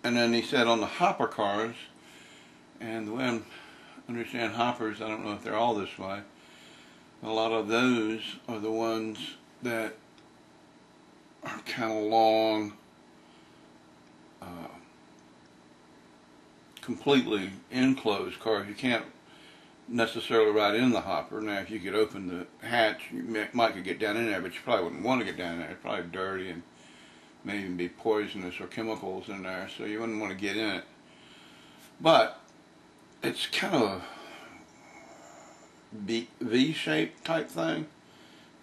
And then he said on the hopper cars, and the way I understand hoppers, I don't know if they're all this way, a lot of those are the ones that are kind of long, completely enclosed cars. You can't necessarily ride in the hopper. Now, if you could open the hatch, you might could get down in there, but you probably wouldn't want to get down in there. It's probably dirty and may even be poisonous or chemicals in there, so you wouldn't want to get in it. But it's kind of a V-shaped type thing.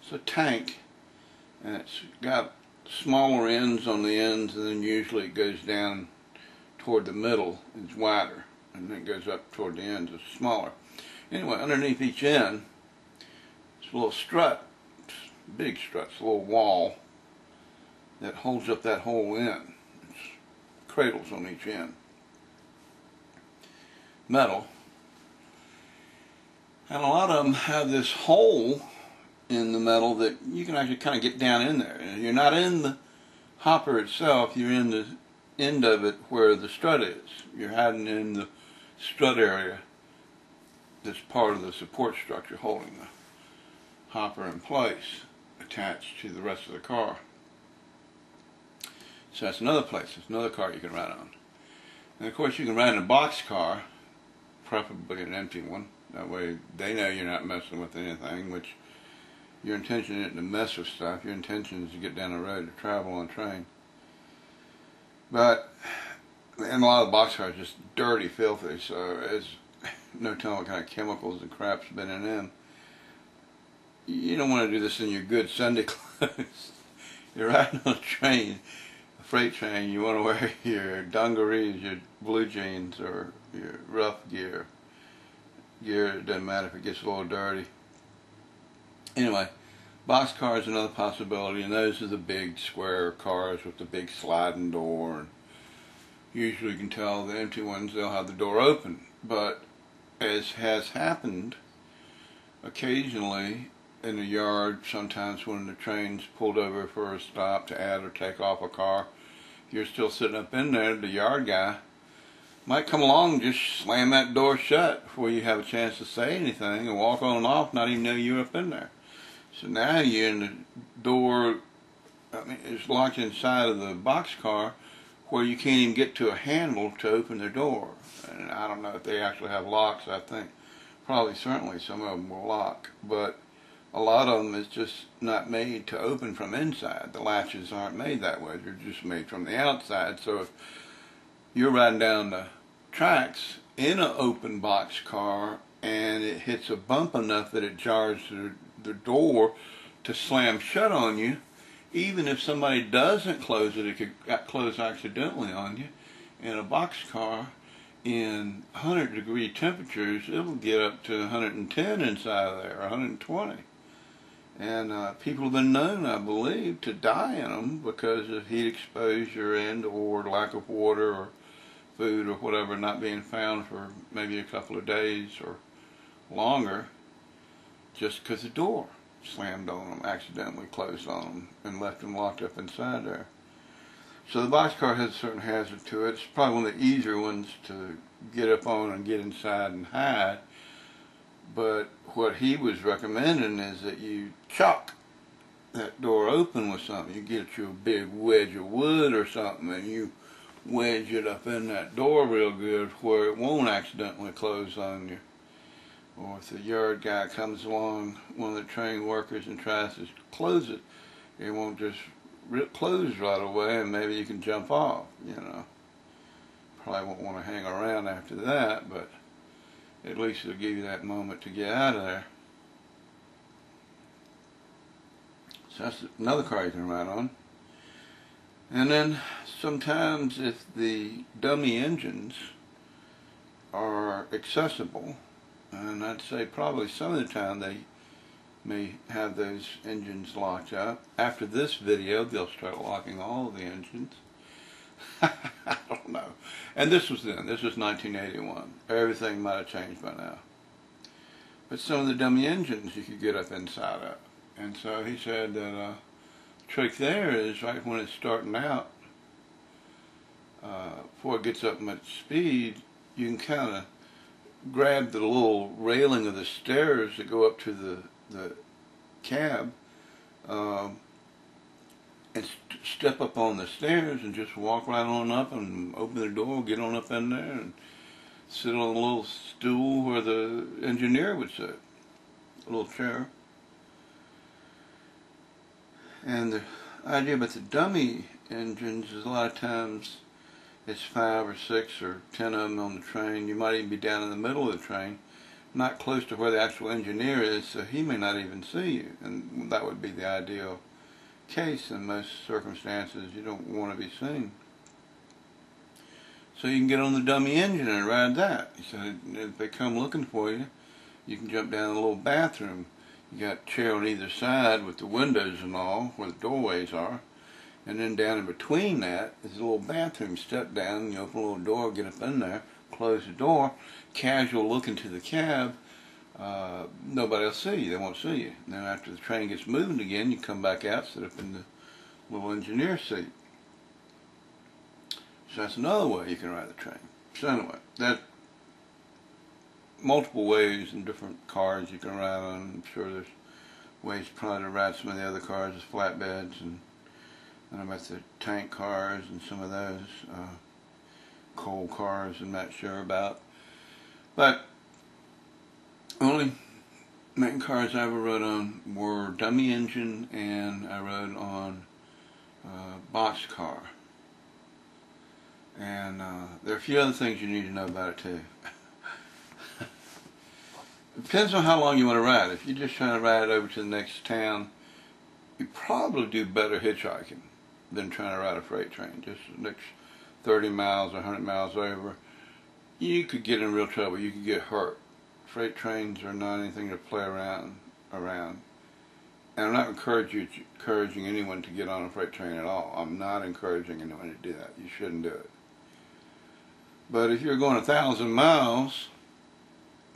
It's a tank, and it's got smaller ends on the ends, and then usually it goes down toward the middle. It's wider, and then it goes up toward the ends. It's smaller. Anyway, underneath each end, it's a little strut, big strut, it's a little wall that holds up that whole end. It's cradles on each end. Metal. And a lot of them have this hole in the metal that you can actually kind of get down in there. And you're not in the hopper itself, you're in the end of it where the strut is. You're hiding in the strut area that's part of the support structure holding the hopper in place, attached to the rest of the car. So that's another place, it's another car you can ride on. And of course you can ride in a box car, preferably an empty one. That way they know you're not messing with anything, which your intention isn't to mess with stuff. Your intention is to get down the road to travel on a train. But, and a lot of box cars are just dirty, filthy, so there's no telling what kind of chemicals and crap's been in them. You don't want to do this in your good Sunday clothes. You're riding on a train, a freight train, you want to wear your dungarees, your blue jeans, or your rough gear. It doesn't matter if it gets a little dirty. Anyway, box car is another possibility, and those are the big square cars with the big sliding door. And usually you can tell the empty ones, they'll have the door open. But as has happened occasionally in the yard, sometimes when the train's pulled over for a stop to add or take off a car, if you're still sitting up in there, the yard guy might come along and just slam that door shut before you have a chance to say anything and walk on and off, not even know you're up in there. So now you're in the door, I mean, it's locked inside of the box car where you can't even get to a handle to open the door. And I don't know if they actually have locks. I think probably certainly some of them will lock, but a lot of them is just not made to open from inside. The latches aren't made that way. They're just made from the outside. So if you're riding down the tracks in an open box car and it hits a bump enough that it jars the door to slam shut on you, even if somebody doesn't close it, it could close accidentally on you. In a box car, in 100-degree temperatures, it will get up to 110 inside of there, 120. And people have been known, I believe, to die in them because of heat exposure and or lack of water or food or whatever not being found for maybe a couple of days or longer, just because the door slammed on them, accidentally closed on them, and left them locked up inside there. So the box car has a certain hazard to it. It's probably one of the easier ones to get up on and get inside and hide. But what he was recommending is that you chuck that door open with something. You get you a big wedge of wood or something and you wedge it up in that door real good where it won't accidentally close on you. Or if the yard guy comes along, one of the train workers, and tries to close it, it won't just close right away and maybe you can jump off, you know. Probably won't want to hang around after that, but at least it'll give you that moment to get out of there. So that's another car you can ride on. And then sometimes if the dummy engines are accessible, and I'd say probably some of the time they may have those engines locked up. After this video, they'll start locking all of the engines. I don't know. And this was then. This was 1981. Everything might have changed by now. But some of the dummy engines you could get up inside of. And so he said that the trick there is right when it's starting out, before it gets up much speed, you can kind of grab the little railing of the stairs that go up to the cab, and step up on the stairs and just walk right on up and open the door, get on up in there and sit on a little stool where the engineer would sit, a little chair. And the idea about the dummy engines is a lot of times it's 5 or 6 or 10 of them on the train. You might even be down in the middle of the train, not close to where the actual engineer is, so he may not even see you, and that would be the ideal case in most circumstances. You don't want to be seen. So you can get on the dummy engine and ride that. So if they come looking for you, you can jump down in a little bathroom. You got a chair on either side with the windows and all, where the doorways are. And then down in between that is a little bathroom. Step down, you open a little door, get up in there, close the door, casual look into the cab. Nobody will see you. They won't see you. And then after the train gets moving again, you come back out, sit up in the little engineer seat. So that's another way you can ride the train. So anyway, that multiple ways and different cars you can ride on. I'm sure there's ways probably to ride some of the other cars as flatbeds, and about the tank cars and some of those coal cars I'm not sure about. But only main cars I ever rode on were dummy engine, and I rode on boxcar. And there are a few other things you need to know about it too. It depends on how long you want to ride. If you're just trying to ride over to the next town, you probably do better hitchhiking than trying to ride a freight train. Just the next 30 miles or 100 miles over, you could get in real trouble. You could get hurt. Freight trains are not anything to play around. And I'm not encouraging anyone to get on a freight train at all. I'm not encouraging anyone to do that. You shouldn't do it. But if you're going 1,000 miles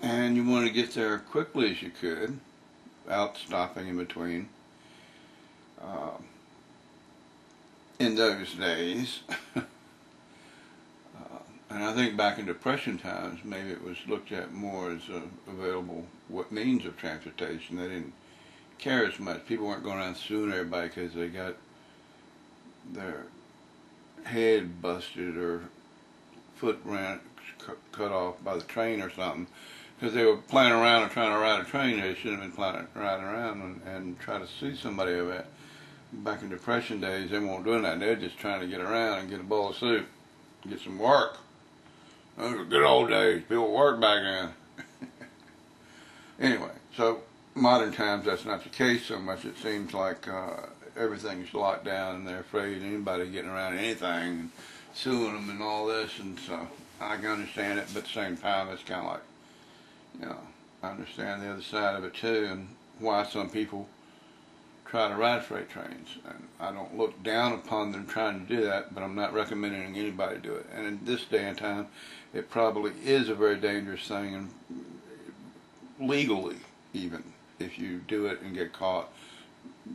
and you want to get there quickly as you could, without stopping in between, in those days, and I think back in Depression times, maybe it was looked at more as available means of transportation. They didn't care as much. People weren't going around suing everybody because they got their head busted or foot cut off by the train or something, because they were playing around and trying to ride a train. They shouldn't have been riding around and try to sue somebody over it. Back in Depression days, they weren't doing that. They were just trying to get around and get a bowl of soup, get some work. Those were good old days. People worked back then. Anyway, so modern times that's not the case so much. It seems like everything's locked down and they're afraid of anybody getting around anything and suing them and all this, and so I can understand it, but at the same time it's kind of like, you know, I understand the other side of it too, and why some people try to ride freight trains. And I don't look down upon them trying to do that, but I'm not recommending anybody do it. And in this day and time, it probably is a very dangerous thing, and legally even, if you do it and get caught,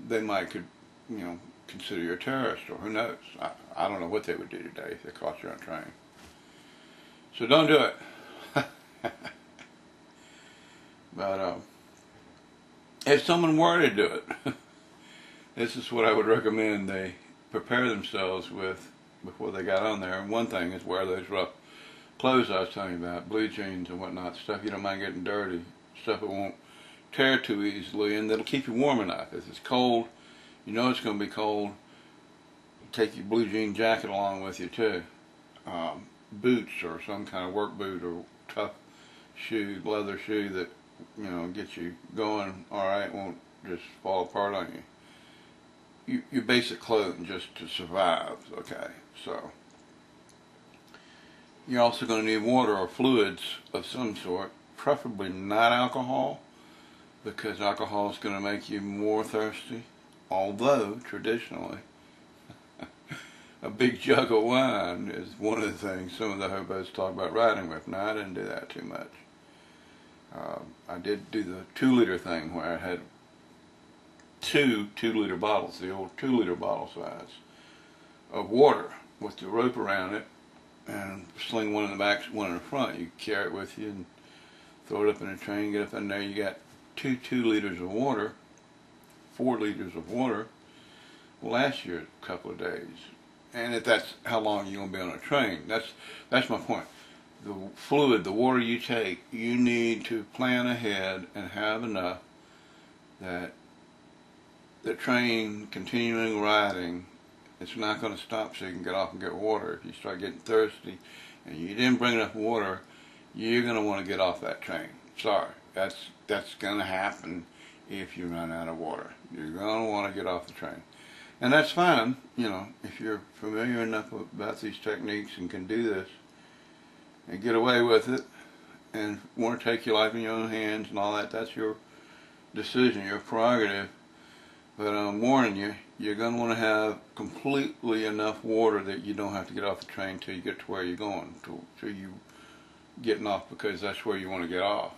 they might consider you a terrorist, or who knows. I don't know what they would do today if they caught you on a train. So don't do it. But if someone were to do it, this is what I would recommend they prepare themselves with before they got on there. And one thing is wear those rough clothes I was telling you about, blue jeans and whatnot, stuff you don't mind getting dirty, stuff that won't tear too easily, and that'll keep you warm enough. If it's cold, you know it's going to be cold, take your blue jean jacket along with you too. Boots or some kind of work boot or tough shoe, leather shoe that, you know, gets you going alright, won't just fall apart on you. Your basic clothing just to survive, okay? So you're also going to need water or fluids of some sort, preferably not alcohol, because alcohol is going to make you more thirsty, although traditionally a big jug of wine is one of the things some of the hobos talk about riding with. Now, I didn't do that too much. I did do the 2-liter thing where I had two 2-liter bottles, the old 2-liter bottle size, of water with the rope around it, and sling one in the back, one in the front. You carry it with you and throw it up in a train, get up in there. You got two 2 liters of water, 4 liters of water will last you a couple of days. And if that's how long you're going to be on a train, that's my point. The fluid, the water you take, you need to plan ahead and have enough that the train continuing riding, it's not going to stop so you can get off and get water. If you start getting thirsty and you didn't bring enough water, you're going to want to get off that train. Sorry, that's going to happen if you run out of water. You're going to want to get off the train. And that's fine, you know, if you're familiar enough about these techniques and can do this and get away with it and want to take your life in your own hands and all that, that's your decision, your prerogative. But I'm warning you, you're going to want to have completely enough water that you don't have to get off the train till you get to where you're going, till you getting off, because that's where you want to get off.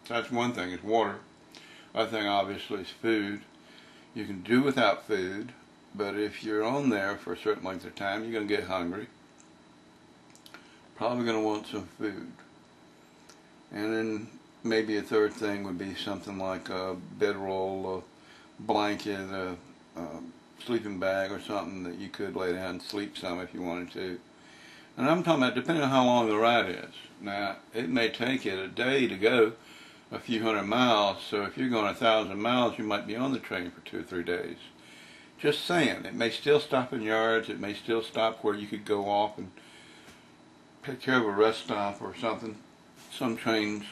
So that's one thing, is water. Other thing, obviously, is food. You can do without food, but if you're on there for a certain length of time, you're going to get hungry. Probably going to want some food. And then maybe a third thing would be something like a bedroll, a blanket, a sleeping bag or something that you could lay down and sleep some if you wanted to. And I'm talking about depending on how long the ride is. Now, it may take it a day to go a few hundred miles, so if you're going 1,000 miles, you might be on the train for 2 or 3 days. Just saying, it may still stop in yards, it may still stop where you could go off and take care of a rest stop or something. Some trains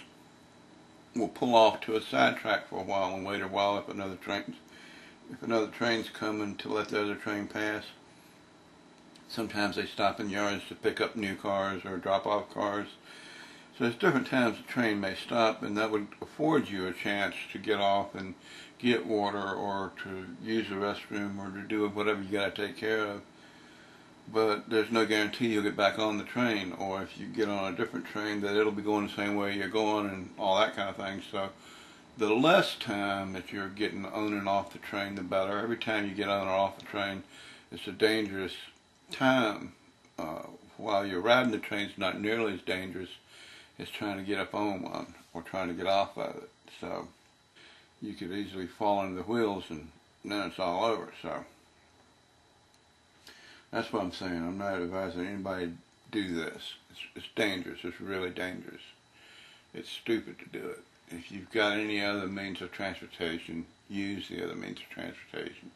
will pull off to a sidetrack for a while and wait a while if another train's coming to let the other train pass. Sometimes they stop in yards to pick up new cars or drop off cars. So there's different times the train may stop, and that would afford you a chance to get off and get water or to use the restroom or to do whatever you got to take care of. But there's no guarantee you'll get back on the train, or if you get on a different train that it'll be going the same way you're going and all that kind of thing. So the less time that you're getting on and off the train, the better. Every time you get on or off the train, it's a dangerous time. While you're riding the train, it's not nearly as dangerous as trying to get up on one or trying to get off of it. So you could easily fall under the wheels and then it's all over. So that's what I'm saying. I'm not advising anybody to do this. It's dangerous. It's really dangerous. It's stupid to do it. If you've got any other means of transportation, use the other means of transportation.